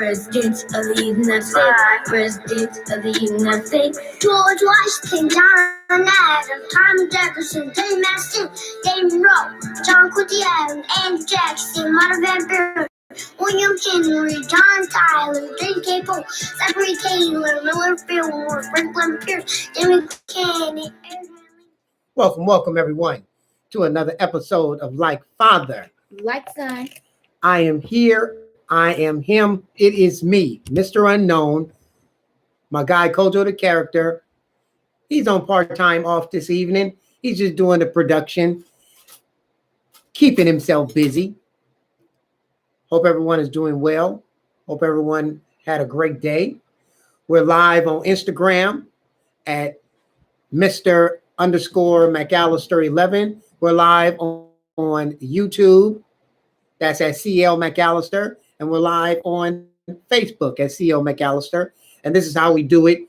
President of the United States. President of the United States. George Washington, John Adams, Thomas Jefferson, James Madison, James Rowe, John Quincy Adams, Andrew Jackson, Martin Van Buren, William Henry, John Tyler, James K. Polk, Zachary Taylor, Miller Fillmore, Franklin Pierce, Jimmy Kennedy. Welcome, everyone, to another episode of Like Father, Like Son. I am here. I am him. It is me, Mr. Unknown. My guy, Kojo the character. He's on part-time off this evening. He's just doing the production, keeping himself busy. Hope everyone is doing well. Hope everyone had a great day. We're live on Instagram at Mr_McAllister11. We're live on YouTube. That's at CL McAllister. And we're live on Facebook at CL McAllister. And this is how we do it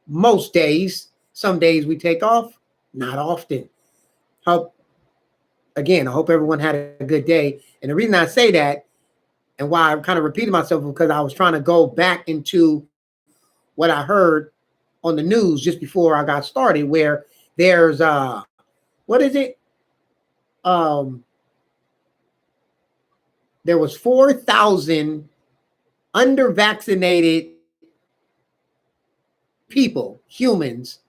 most days. Some days we take off, not often. I hope everyone had a good day. And the reason I say that and why I'm kind of repeating myself is because I was trying to go back into what I heard on the news just before I got started, where there's what is it? There was 4,000 under-vaccinated people, humans,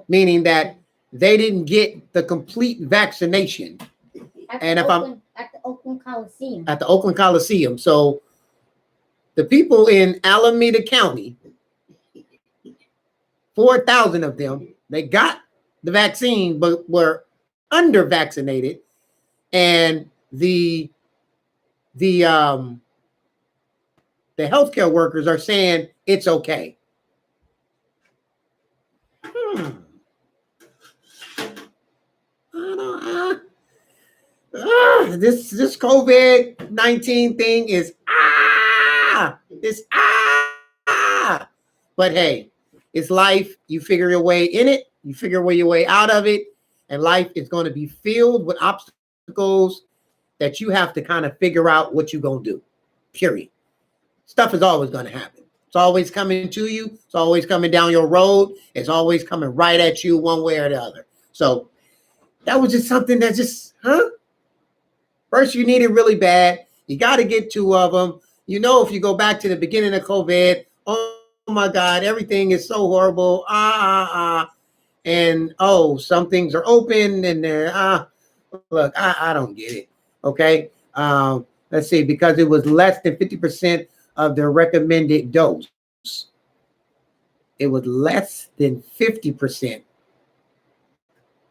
meaning that they didn't get the complete vaccination. At the Oakland Coliseum. At the Oakland Coliseum. So the people in Alameda County, 4,000 of them, they got the vaccine but were under-vaccinated, and the healthcare workers are saying it's okay. This COVID-19 thing is but hey, it's life. You figure your way in it, you figure your way out of it, and life is going to be filled with obstacles that you have to kind of figure out what you're going to do, period. Stuff is always going to happen. It's always coming to you. It's always coming down your road. It's always coming right at you one way or the other. So that was just something that First, you need it really bad. You got to get 2 of them. You know, if you go back to the beginning of COVID, oh my God, everything is so horrible. And some things are open and they're look, I don't get it. Okay. Let's see, because it was less than 50% of the recommended dose. It was less than 50%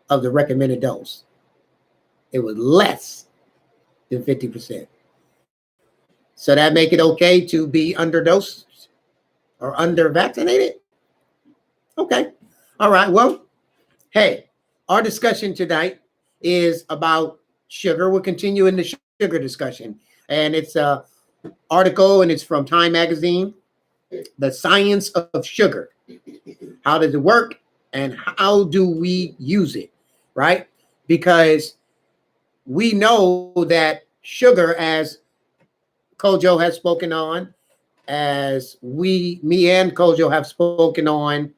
of the recommended dose. It was less than 50%. So that make it okay to be underdosed or under-vaccinated? Okay. All right. Well, hey, our discussion tonight is about sugar. We're continuing the sugar discussion. And it's an article, and it's from Time Magazine, The Science of Sugar. How does it work, and how do we use it, right? Because we know that sugar, as Kojo has spoken on, as me and Kojo have spoken on,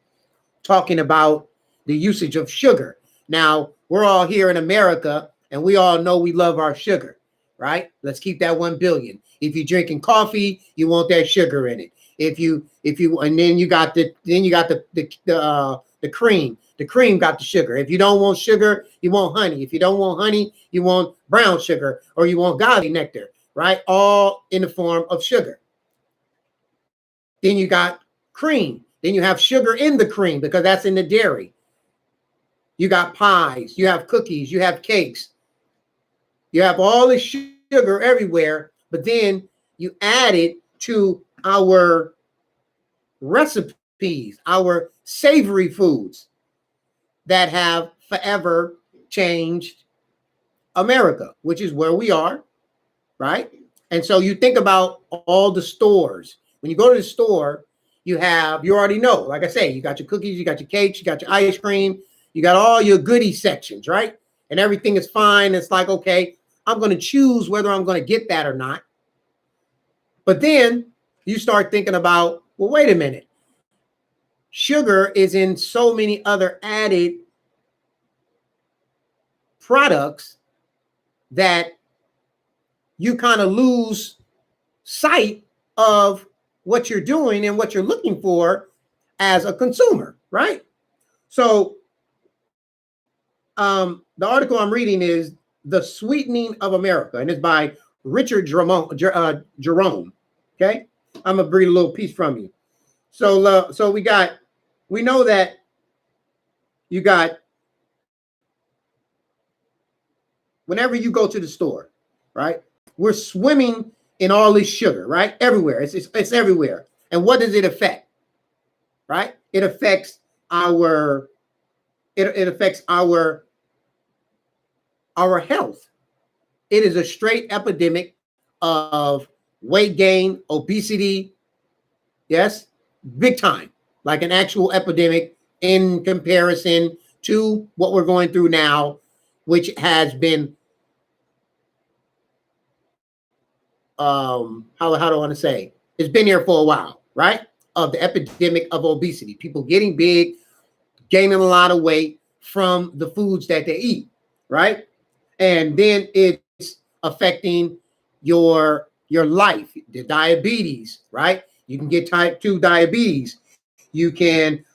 talking about the usage of sugar. Now, we're all here in America, and we all know we love our sugar, right? Let's keep that 1 billion. If you're drinking coffee, you want that sugar in it. And then you got the cream. The cream got the sugar. If you don't want sugar, you want honey. If you don't want honey, you want brown sugar, or you want godly nectar, right? All in the form of sugar. Then you got cream. Then you have sugar in the cream because that's in the dairy. You got pies, you have cookies, you have cakes. You have all this sugar everywhere, but then you add it to our recipes, our savory foods that have forever changed America, which is where we are, right? And so you think about all the stores. When you go to the store, you already know, like I say, you got your cookies, you got your cakes, you got your ice cream, you got all your goodie sections, right? And everything is fine. It's like, okay, I'm going to choose whether I'm going to get that or not. But then you start thinking about, well, wait a minute. Sugar is in so many other added products that you kind of lose sight of what you're doing and what you're looking for as a consumer, right? So the article I'm reading is The Sweetening of America, and it's by Richard Jerome. Okay, I'm gonna read a little piece from you. So we know that you got, whenever you go to the store, right? We're swimming in all this sugar, right? Everywhere. It's everywhere. And what does it affect? Right? It affects our health. It is a straight epidemic of weight gain, obesity. Yes, big time. Like an actual epidemic in comparison to what we're going through now, which has been how do I want to say? It's been here for a while, right? Of the epidemic of obesity, people getting big, gaining a lot of weight from the foods that they eat, right? And then it's affecting your life, the diabetes, right? You can get type 2 diabetes. You can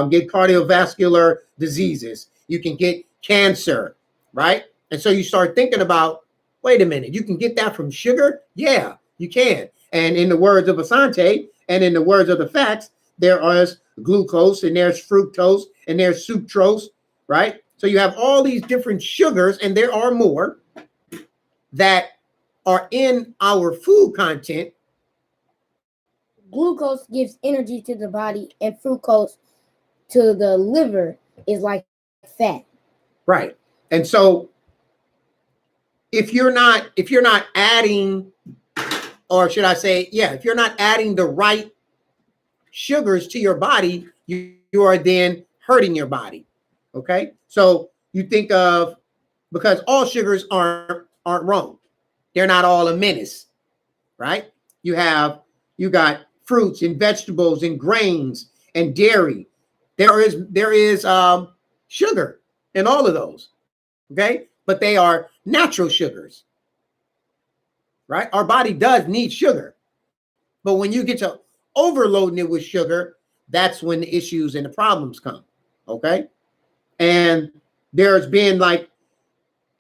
get cardiovascular diseases. You can get cancer, right? And so you start thinking about, wait a minute, you can get that from sugar? Yeah, you can. And in the words of Asante, and in the words of the facts, there is glucose, and there's fructose, and there's sucrose, right? So you have all these different sugars, and there are more that are in our food content. Glucose gives energy to the body, and fructose to the liver is like fat. Right. And so if you're not adding, or should I say, yeah, if you're not adding the right sugars to your body, you are then hurting your body. Okay. So you think of, because all sugars aren't wrong. They're not all a menace, right? You got fruits and vegetables and grains and dairy. There is sugar in all of those. Okay. But they are natural sugars, right? Our body does need sugar. But when you get to overloading it with sugar, that's when the issues and the problems come. Okay. And there's been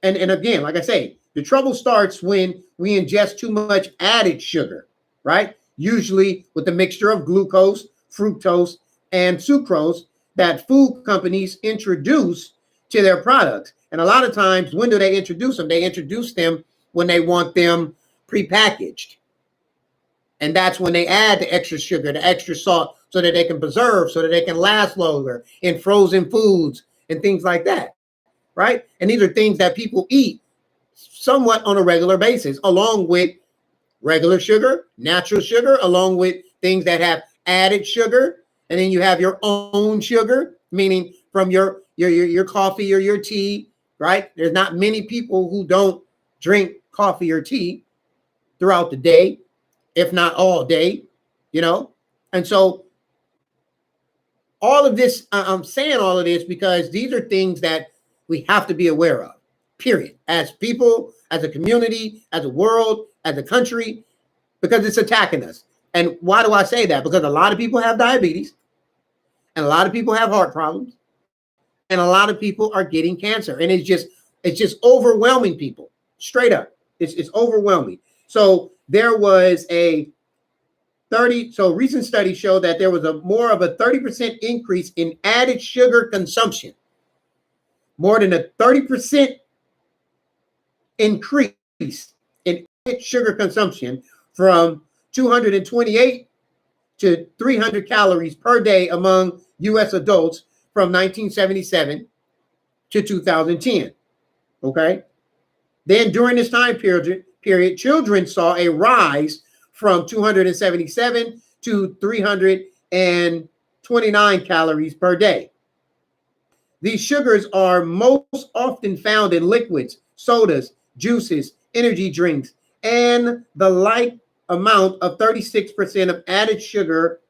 and again, like I say, the trouble starts when we ingest too much added sugar, right? Usually with a mixture of glucose, fructose, and sucrose that food companies introduce to their products. And a lot of times, when do they introduce them? They introduce them when they want them prepackaged. And that's when they add the extra sugar, the extra salt, so that they can preserve, so that they can last longer in frozen foods and things like that, right? And these are things that people eat somewhat on a regular basis, along with regular sugar, natural sugar, along with things that have added sugar. And then you have your own sugar, meaning from your coffee or your tea, right? There's not many people who don't drink coffee or tea throughout the day, if not all day, And so all of this, I'm saying all of this because these are things that we have to be aware of, period. As people, as a community, as a world, as a country, because it's attacking us. And why do I say that? Because a lot of people have diabetes, and a lot of people have heart problems, and a lot of people are getting cancer. And it's just overwhelming people, straight up. It's overwhelming. So there was recent studies show that there was more of a 30% increase in added sugar consumption. More than a 30% increase in added sugar consumption, from 228 to 300 calories per day among U.S. adults from 1977 to 2010. Okay. Then during this time period, children saw a rise from 277 to 329 calories per day. These sugars are most often found in liquids, sodas, juices, energy drinks, and the like amount of 36% of added sugar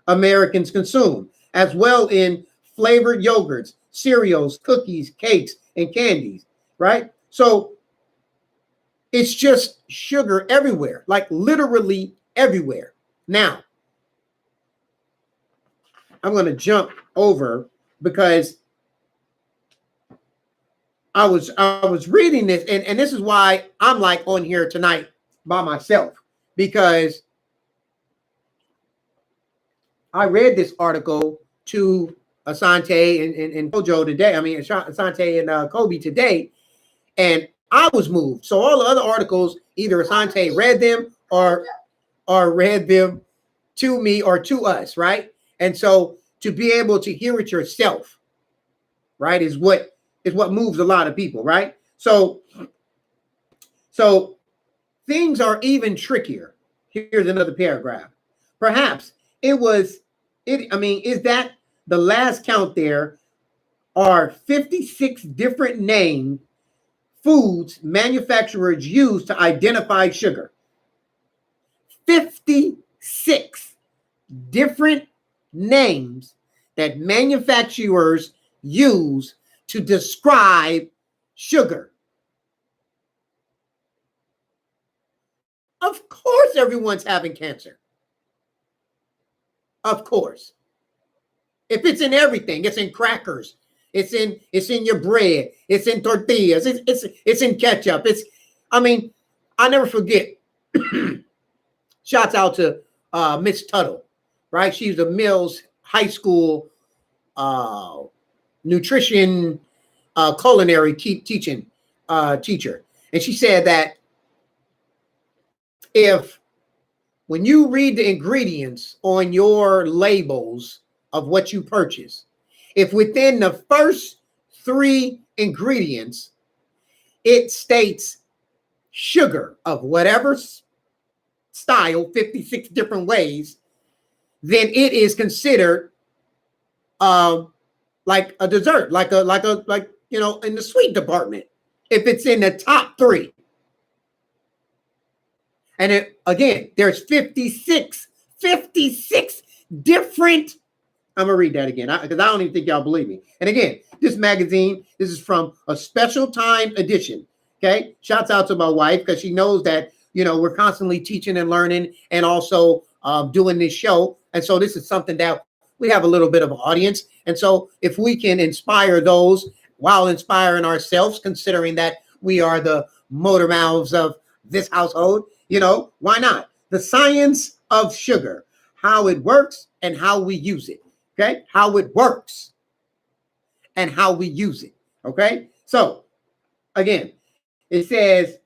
Americans consume, as well in flavored yogurts, cereals, cookies, cakes, and candies, right? So it's just sugar everywhere, like literally everywhere. Now, I'm going to jump over because I was reading this, and this is why I'm like on here tonight by myself, because I read this article to Asante and Kojo today. I mean, Asante and Kobe today, and I was moved. So all the other articles, either Asante read them or read them to me or to us, right? And so to be able to hear it yourself, right, is what moves a lot of people, right? So things are even trickier. Here's another paragraph. Perhaps is that the last count there are 56 different named foods manufacturers use to identify sugar. 56 different names that manufacturers use to describe sugar. Of course, everyone's having cancer. Of course. If it's in everything, it's in crackers, it's in your bread, it's in tortillas, it's in ketchup. I never forget. Shouts out to Miss Tuttle, right? She's a Mills High School nutrition culinary teacher, and she said that when you read the ingredients on your labels of what you purchase, if within the first 3 ingredients it states sugar of whatever style, 56 different ways, then it is considered like a dessert, like in the sweet department, if it's in the top 3. And again, there's 56 different. I'm going to read that again because I don't even think y'all believe me. And again, this magazine, this is from a special time edition. Okay. Shouts out to my wife because she knows that, we're constantly teaching and learning and also doing this show. And so this is something that we have a little bit of an audience. And so if we can inspire those while inspiring ourselves, considering that we are the motor mouths of this household, why not? The science of sugar, how it works and how we use it. Okay. How it works and how we use it. Okay. So again, it says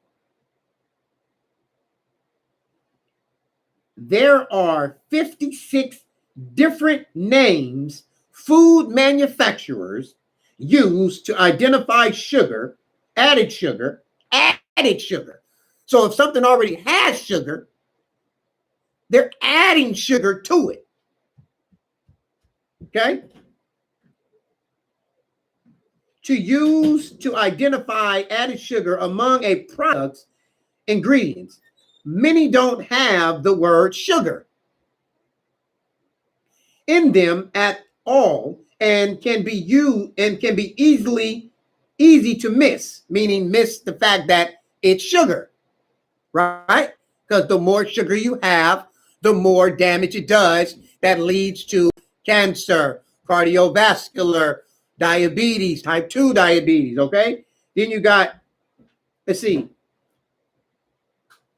there are 56 different names food manufacturers use to identify sugar, added sugar. So if something already has sugar, they're adding sugar to it. Okay? To use to identify added sugar among a product's ingredients. Many don't have the word sugar in them at all and can be easy to miss, meaning miss the fact that it's sugar, right? Because the more sugar you have, the more damage it does. That leads to cancer, cardiovascular, diabetes, type 2 diabetes, okay? Then you got, let's see,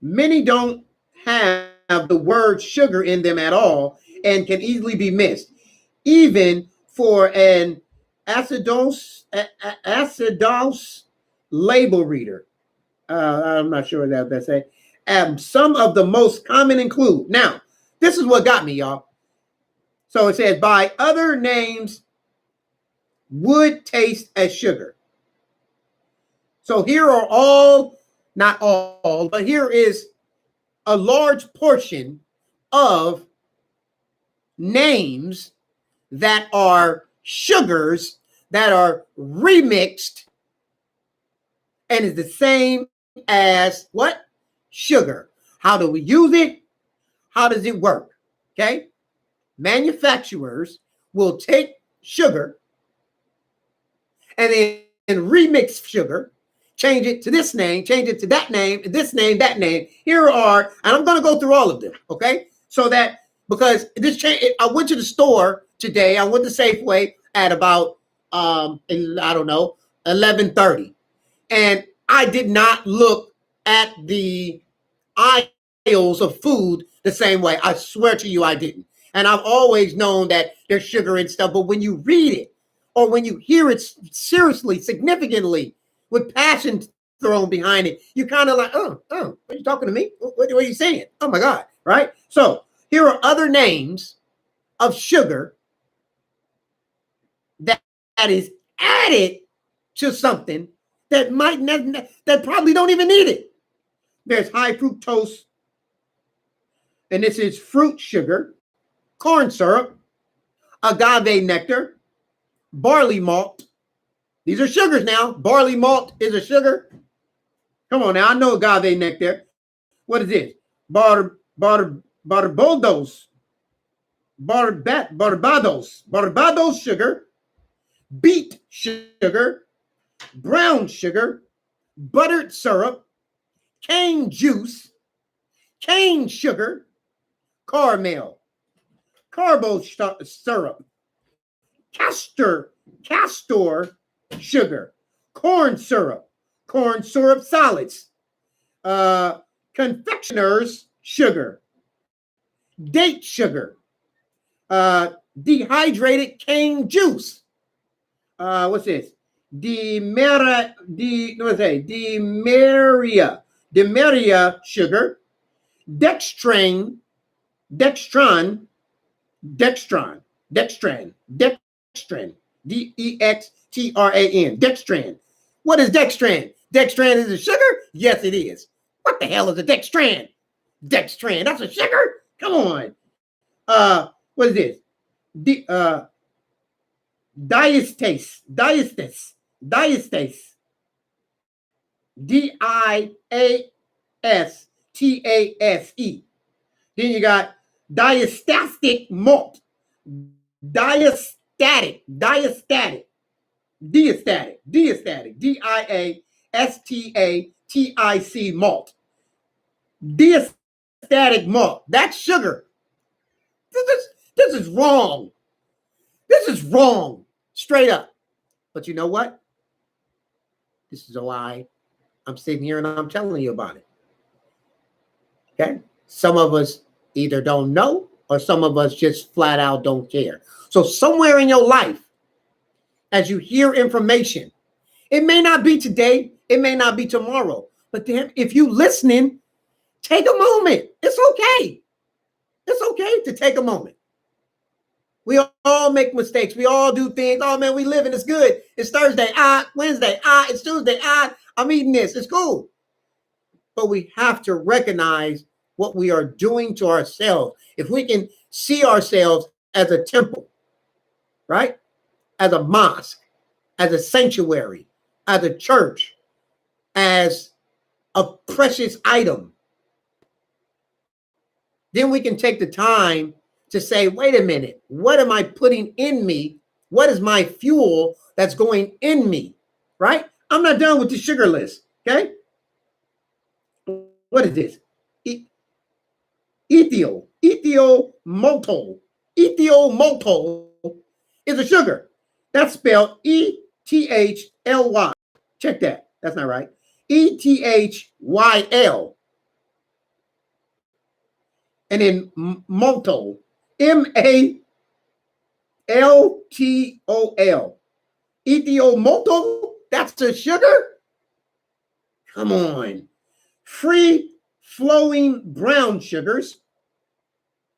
many don't have the word sugar in them at all and can easily be missed, even for an acidose label reader. I'm not sure what that's saying. Some of the most common include. Now, this is what got me, y'all. So it says, by other names, would taste as sugar. So here are all, not all, but here is a large portion of names that are sugars that are remixed and is the same as what? Sugar. How do we use it? How does it work? Okay. Manufacturers will take sugar and then remix sugar, change it to this name, change it to that name, this name, that name. Here are, and I'm going to go through all of them. Okay. So that, because this change, I went to the store today. I went to Safeway at about, I don't know, 11:30. And I did not look at the aisles of food the same way. I swear to you, I didn't. And I've always known that there's sugar and stuff, but when you read it or when you hear it seriously, significantly, with passion thrown behind it, you kind of like, oh, are you talking to me? What are you saying? Oh my God, right? So here are other names of sugar that is added to something that might not, that probably don't even need it. There's high fructose, and this is fruit sugar, corn syrup, agave nectar, barley malt. These are sugars now. Barley malt is a sugar. Come on now, I know agave nectar. What is this? Barbados sugar, beet sugar, brown sugar, buttered syrup, cane juice, cane sugar, caramel, carbo syrup, castor sugar, corn syrup solids, confectioner's sugar, date sugar, dehydrated cane juice. What's this? Demeria sugar, dextran, dextran, DEXTRAN, dextran. What is dextran? Dextran is a sugar? Yes, it is. What the hell is a dextran? Dextran, that's a sugar? Come on. What is this? Diastase. DIASTASE. Then you got diastatic malt. Diastatic. DIASTATIC malt. Diastatic malt. That's sugar. This is wrong. This is wrong. Straight up. But you know what? This is why I'm sitting here and I'm telling you about it. Okay? Some of us either don't know or some of us just flat out don't care. So somewhere in your life, as you hear information, it may not be today, it may not be tomorrow, but then if you listening, take a moment. It's okay. It's okay to take a moment. We all make mistakes. We all do things. Oh man, we living. It's good. It's Thursday. Wednesday. It's Tuesday. I'm eating this. It's cool. But we have to recognize what we are doing to ourselves. If we can see ourselves as a temple, right? As a mosque, as a sanctuary, as a church, as a precious item, then we can take the time to say, wait a minute, what am I putting in me? What is my fuel that's going in me, right? I'm not done with the sugar list, okay? What is this? Ethylmaltol. Ethylmaltol is a sugar. That's spelled E-T-H-L-Y. Check that. That's not right. E-T-H-Y-L. And then maltol. M-A-L-T-O-L. Ethylmaltol, that's a sugar? Come on. Free-flowing brown sugars.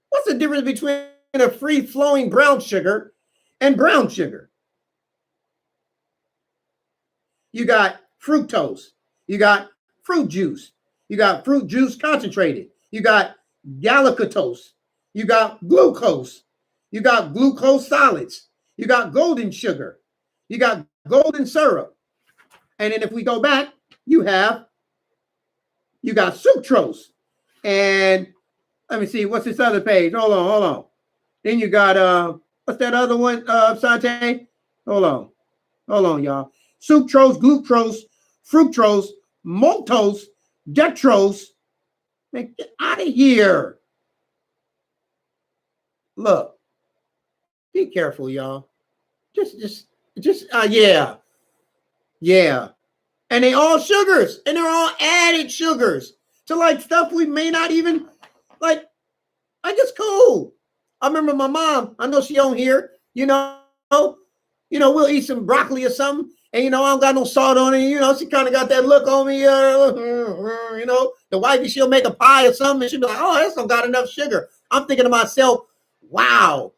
What's the difference between a free-flowing brown sugar and brown sugar? You got fructose. You got fruit juice. You got fruit juice concentrated. You got galactose. You got glucose. You got glucose solids. You got golden sugar. You got golden syrup. And then if we go back, you got sucrose. And let me see, what's this other page? Hold on. Then you got what's that other one, Sante? Hold on, y'all. Sucrose, glucose, fructose, maltose, dextrose. Man, get out of here. Look, be careful, y'all. Just, yeah. And they all sugars, and they're all added sugars to like stuff we may not even like it's cool. I remember my mom, I know she on here, we'll eat some broccoli or something, and I don't got no salt on it, she kind of got that look on me, the wifey, she'll make a pie or something, and she'll be like, oh, that's not got enough sugar. I'm thinking to myself, wow,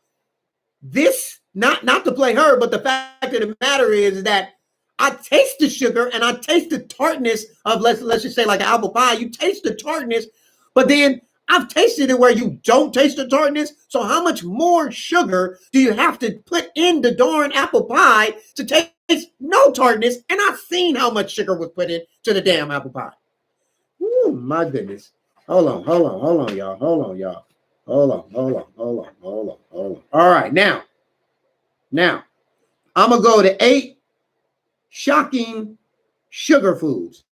this, not to play her, but the fact of the matter is that I taste the sugar and I taste the tartness of, let's just say like an apple pie. You taste the tartness, but then I've tasted it where you don't taste the tartness. So how much more sugar do you have to put in the darn apple pie to taste no tartness? And I've seen how much sugar was put into the damn apple pie. Oh my goodness. Hold on, y'all. Hold on. All right, now, I'm going to go to 8 shocking sugar foods.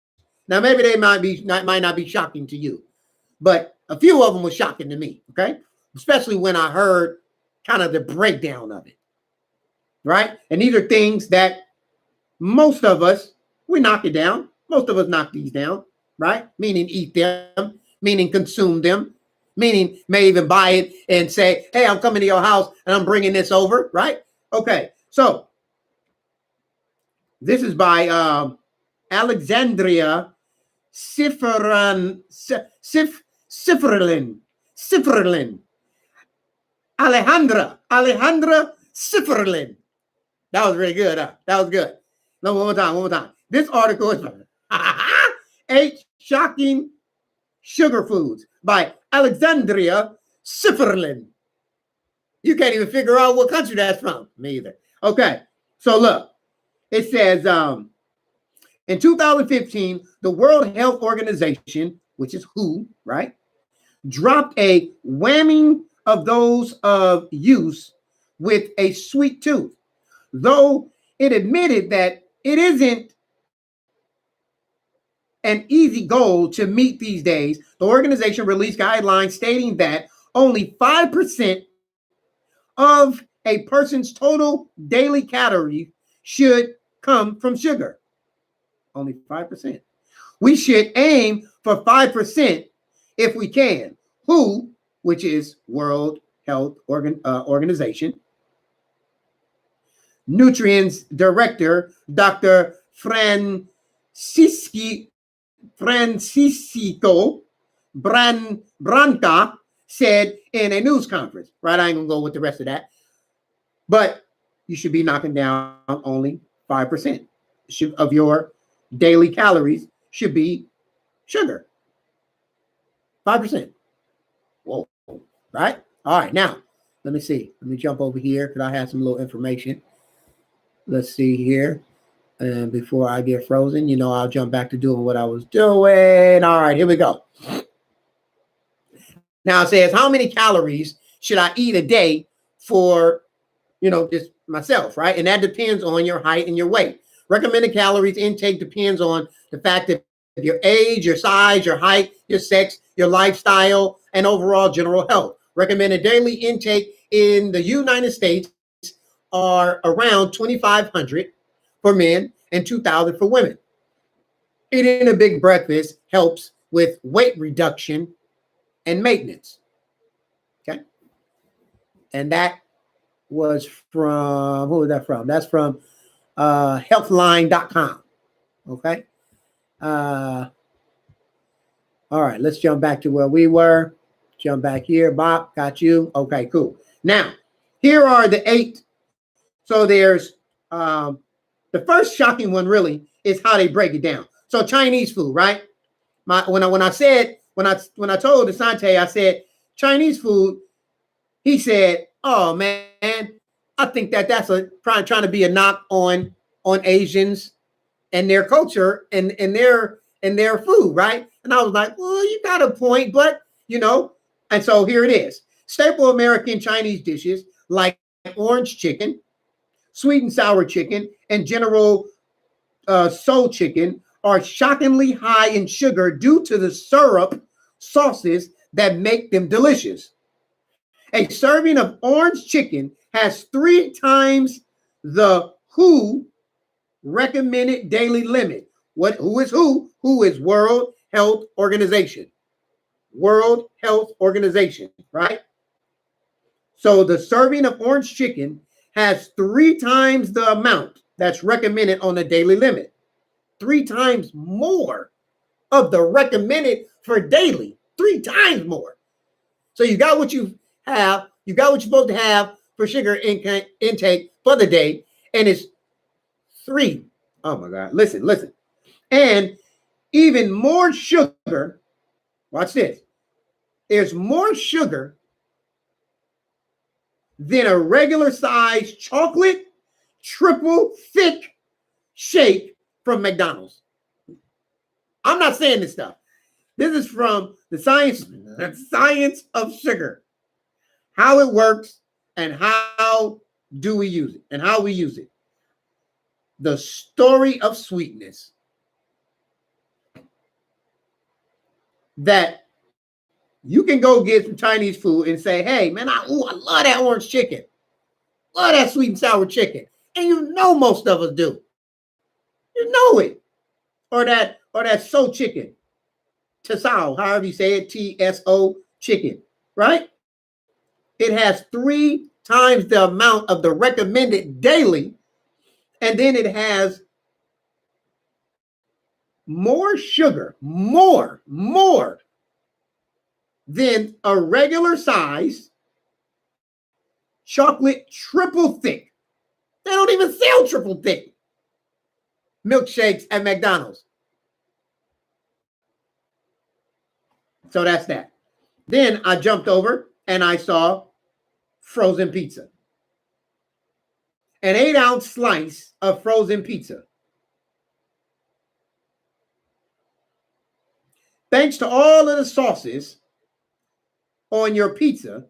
Now, maybe they might not be shocking to you, but a few of them were shocking to me, okay? Especially when I heard kind of the breakdown of it, right? And these are things that most of us, we knock it down. Most of us knock these down, right? Meaning eat them, meaning consume them, meaning may even buy it and say, hey, I'm coming to your house and I'm bringing this over, right? Okay, so this is by Alexandria Sifferlin. Alejandra Sifferlin. That was really good. That was good. No, one more time. This article is 8 shocking sugar foods by Alexandria Sifferlin. You can't even figure out what country that's from. Me either. Okay, so look. It says, in 2015, the World Health Organization, which is WHO, right, dropped a whamming of those of use with a sweet tooth, though it admitted that it isn't an easy goal to meet these days. The organization released guidelines stating that only 5% of a person's total daily calories should come from sugar. Only 5%. We should aim for 5% if we can. WHO, which is World Health Organization, Nutrients Director, Dr. Francisco Branca said in a news conference, right? I ain't gonna go with the rest of that, but you should be knocking down only 5% of your daily calories should be sugar. 5%. Whoa, right? All right, now, let me see. Let me jump over here because I have some little information. Let's see here. And before I get frozen, I'll jump back to doing what I was doing. All right, here we go. Now it says, how many calories should I eat a day for, just myself, right? And that depends on your height and your weight. Recommended calories intake depends on the fact that your age, your size, your height, your sex, your lifestyle, and overall general health. Recommended daily intake in the United States are around 2,500 for men and 2,000 for women. Eating a big breakfast helps with weight reduction and maintenance. Okay. And that was from, who was that from? That's from healthline.com. Okay. All right, let's jump back to where we were. Jump back here. Bob, got you. Okay, cool. Now, here are the 8. So there's the first shocking one really is how they break it down. So Chinese food, right? When I told Asante, I said Chinese food, he said, oh man, I think that's trying to be a knock on Asians and their culture and their food, right? And I was like, well, you got a point, but you know? And so here it is. Staple American Chinese dishes like orange chicken, sweet and sour chicken, and General Soul chicken are shockingly high in sugar due to the syrup sauces that make them delicious. A serving of orange chicken has 3 times the WHO recommended daily limit. Who is WHO? WHO is World Health Organization. World Health Organization, right? So the serving of orange chicken has 3 times the amount that's recommended on the daily limit. 3 times more of the recommended for daily. 3 times more. So you got what you have. You got what you're supposed to have for sugar intake for the day. And it's 3. Oh my God. Listen. And even more sugar. Watch this. There's more sugar than a regular size chocolate triple thick shake from McDonald's. I'm not saying this stuff. This is from the science of sugar, how it works and how do we use it and how we use it. The story of sweetness. That you can go get some Chinese food and say, hey, man, I love that orange chicken. Love that sweet and sour chicken. And you know most of us do. You know it. Or that soul chicken. Tsao, however you say it, TSO chicken, right? It has 3 times the amount of the recommended daily. And then it has more sugar, more than a regular size chocolate triple thick. They don't even sell triple thick milkshakes at McDonald's. So that's that. Then I jumped over and I saw frozen pizza. An 8-ounce slice of frozen pizza. Thanks to all of the sauces on your pizza,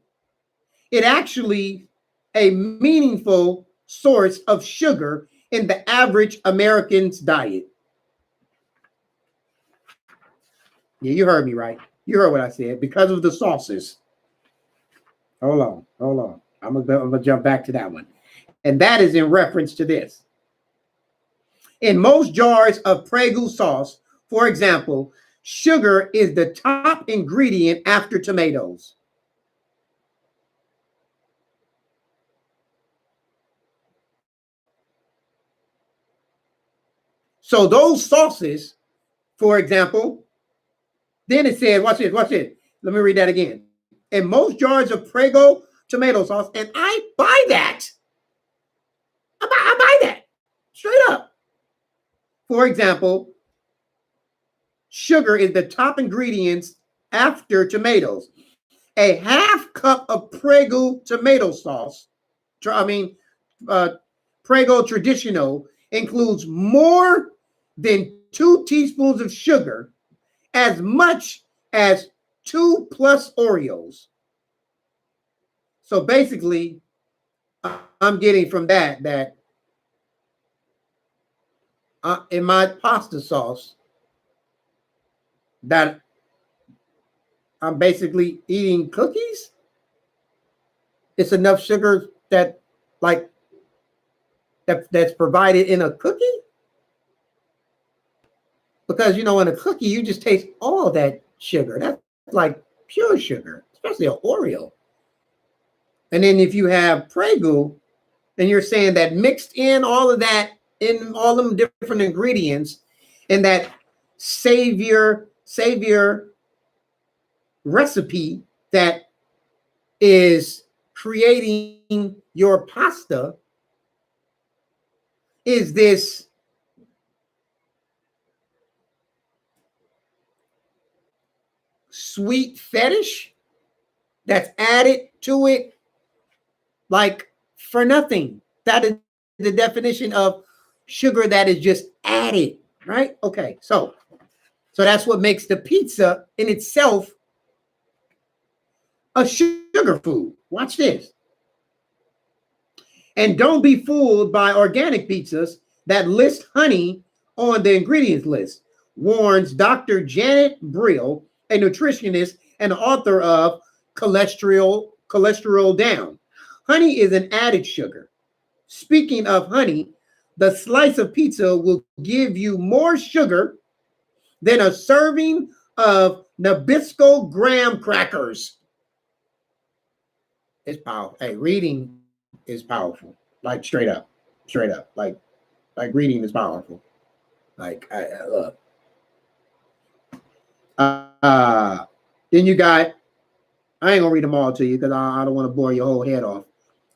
it actually a meaningful source of sugar in the average American's diet. Yeah, you heard me right. You heard what I said. Because of the sauces. Hold on. I'm gonna jump back to that one. And that is in reference to this. In most jars of Prego sauce, for example, sugar is the top ingredient after tomatoes. So those sauces, for example, then it said, watch this. Let me read that again. In most jars of Prego tomato sauce, and I buy that. I buy that straight up. For example, sugar is the top ingredients after tomatoes. A half cup of Prego tomato sauce, Prego Traditional, includes more than 2 teaspoons of sugar, as much as 2 plus Oreos. So basically, I'm getting from that in my pasta sauce, that I'm basically eating cookies. It's enough sugar that's provided in a cookie. Because, in a cookie, you just taste all that sugar. That's like pure sugar, especially an Oreo. And then if you have Prego, then you're saying that mixed in all of that, in all them different ingredients, in that savior recipe that is creating your pasta, is this sweet fetish that's added to it like for nothing. That is the definition of sugar that is just added, right? Okay, so that's what makes the pizza in itself a sugar food. Watch this. And don't be fooled by organic pizzas that list honey on the ingredients list, warns Dr. Janet Brill, a nutritionist and author of Cholesterol Down. Honey is an added sugar. Speaking of honey, the slice of pizza will give you more sugar than a serving of Nabisco graham crackers. It's powerful. Hey, reading is powerful. Like straight up. Like reading is powerful. Like look. Then you got, I ain't gonna read them all to you because I don't want to bore your whole head off.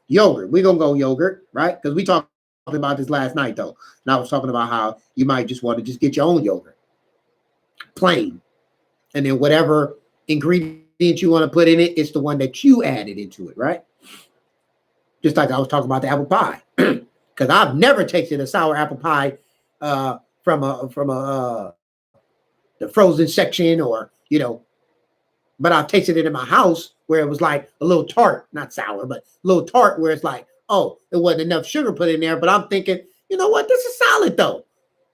Yogurt. We're gonna go yogurt, right? Because we talked about this last night though. And I was talking about how you might just want to just get your own yogurt. Plain. And then whatever ingredient you want to put in it, it's the one that you added into it, right? Just like I was talking about the apple pie. Because I've never tasted a sour apple pie from the frozen section, or but I've tasted it in my house where it was like a little tart, not sour, but a little tart, where it's like, oh, it wasn't enough sugar put in there, but I'm thinking, you know what, this is solid though.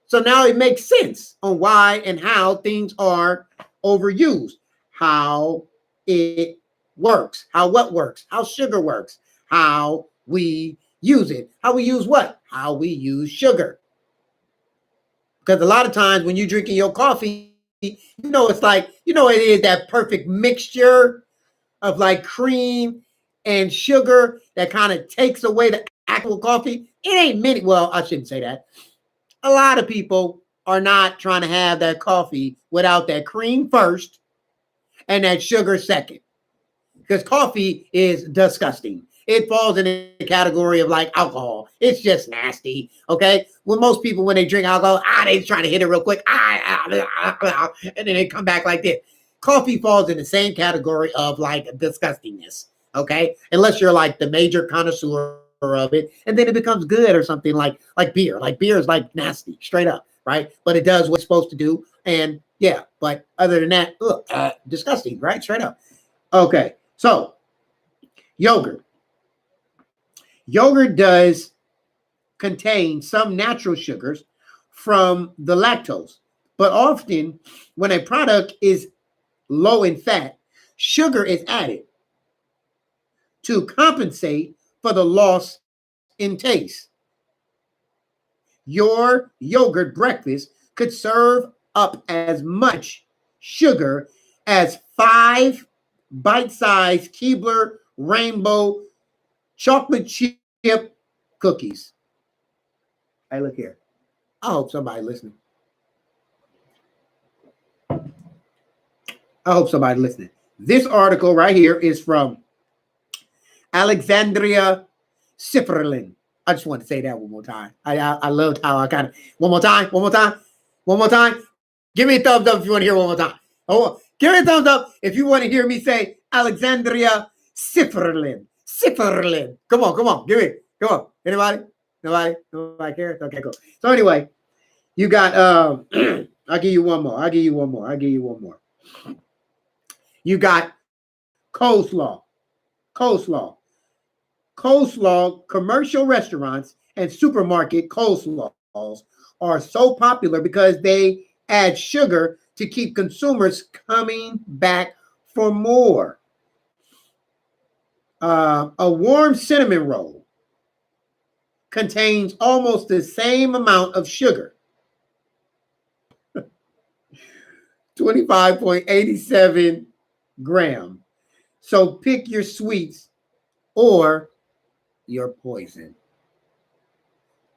So now it makes sense on why and how things are overused, how it works, how what works, how sugar works, how we use it, how we use what, how we use sugar. Because a lot of times when you're drinking your coffee, it's like, it is that perfect mixture of like cream and sugar that kind of takes away the actual coffee. It ain't many. Well, I shouldn't say that. A lot of people are not trying to have that coffee without that cream first and that sugar second. Because coffee is disgusting. It falls in the category of like alcohol. It's just nasty. Okay. When most people, when they drink alcohol, they trying to hit it real quick. And then they come back like this. Coffee falls in the same category of like disgustingness. Okay. Unless you're like the major connoisseur of it. And then it becomes good or something like beer. Like beer is like nasty, straight up. Right. But it does what it's supposed to do. And yeah, but other than that, disgusting, right? Straight up. Okay. So yogurt. Yogurt does contain some natural sugars from the lactose, but often when a product is low in fat, sugar is added to compensate for the loss in taste. Your yogurt breakfast could serve up as much sugar as 5 bite-sized Keebler Rainbow chocolate chip cookies. Hey, look here. I hope somebody listening. This article right here is from Alexandria Sifferlin. I just want to say that one more time. I loved how I kind of, one more time. Give me a thumbs up if you want to hear one more time. Oh, give me a thumbs up if you want to hear me say Alexandria Sifferlin. Come on. Give it. Come on. Anybody? Nobody cares? Okay, cool. So anyway, you got, I'll give you one more. You got coleslaw. Commercial restaurants and supermarket coleslaws are so popular because they add sugar to keep consumers coming back for more. A warm cinnamon roll contains almost the same amount of sugar, 25.87 grams. So pick your sweets or your poison.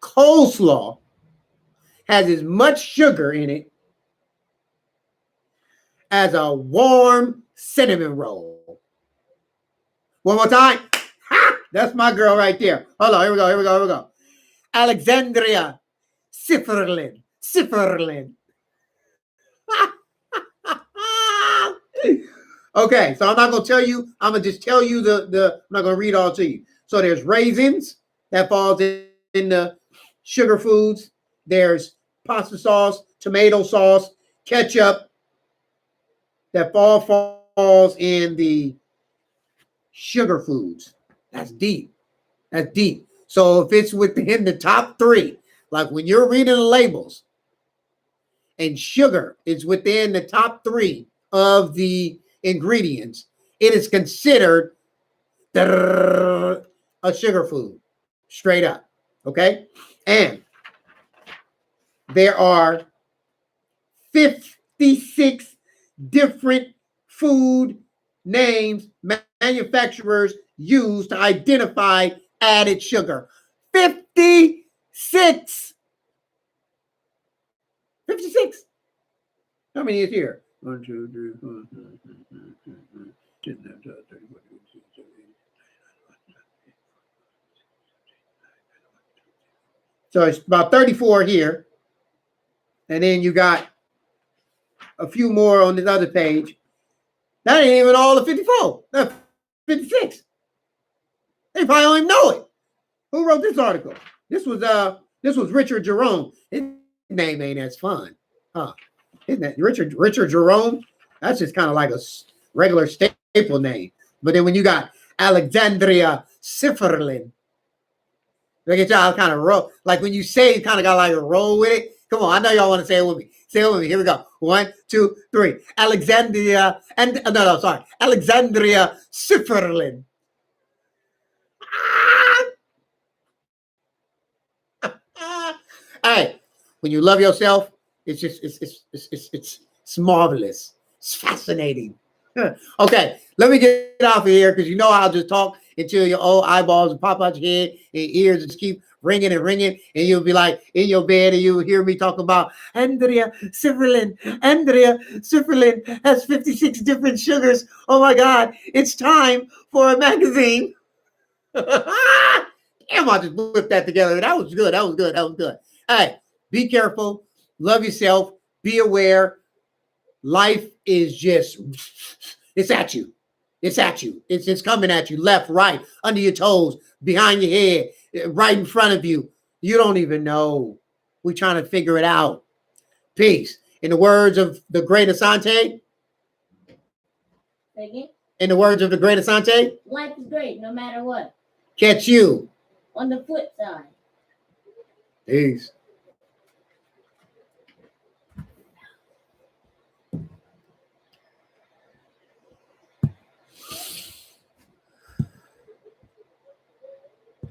Coleslaw has as much sugar in it as a warm cinnamon roll. One more time. Ha! That's my girl right there. Hold on. Here we go. Alexandria Sifferlin. Okay, so I'm not going to tell you. I'm going to just tell you I'm not going to read all to you. So there's raisins that falls in the sugar foods. There's pasta sauce, tomato sauce, ketchup that falls in the sugar foods. That's deep. That's deep. So if it's within the top 3, like when you're reading the labels, and sugar is within the top 3 of the ingredients, it is considered a sugar food, straight up. Okay? And there are 56 different food names manufacturers use to identify added sugar. 56. 56. How many is here? 1, 2, 3, 4, 5, 6, 7, 8, 9, 10, 11, 12, 13, 14, 15, 16, 17, 18, 19, 20. So it's about 34 here. And then you got a few more on this other page. That ain't even all the 54. That's 56. They probably don't even know it. Who wrote this article? This was Richard Jerome. His name ain't as fun. Huh. Isn't that Richard Jerome? That's just kind of like a regular staple name. But then when you got Alexandria Sifferlin, look at y'all kind of roll. Like when you say you kind of got like a roll with it. Come on, I know y'all want to say it with me. Say it with me. Here we go. 1, 2, 3. Alexandria Alexandria Sifferlin. Hey, when you love yourself, it's just it's marvelous. It's fascinating. Okay, let me get off of here because you know I'll just talk until your old eyeballs pop out your head and ears just keep ringing and ringing, and you'll be like in your bed and you'll hear me talking about Andrea Sifferlin. Andrea Sifferlin has 56 different sugars. Oh my God, it's time for a magazine. Damn, I just whipped that together. That was good. That was good. That was good. Hey, be careful. Love yourself. Be aware. Life is just, it's at you. It's at you. It's coming at you. Left, right, under your toes, behind your head, right in front of you. You don't even know. We're trying to figure it out. Peace. In the words of the great Asante. In the words of the great Asante. Life is great no matter what. Catch you On the flip side. Peace.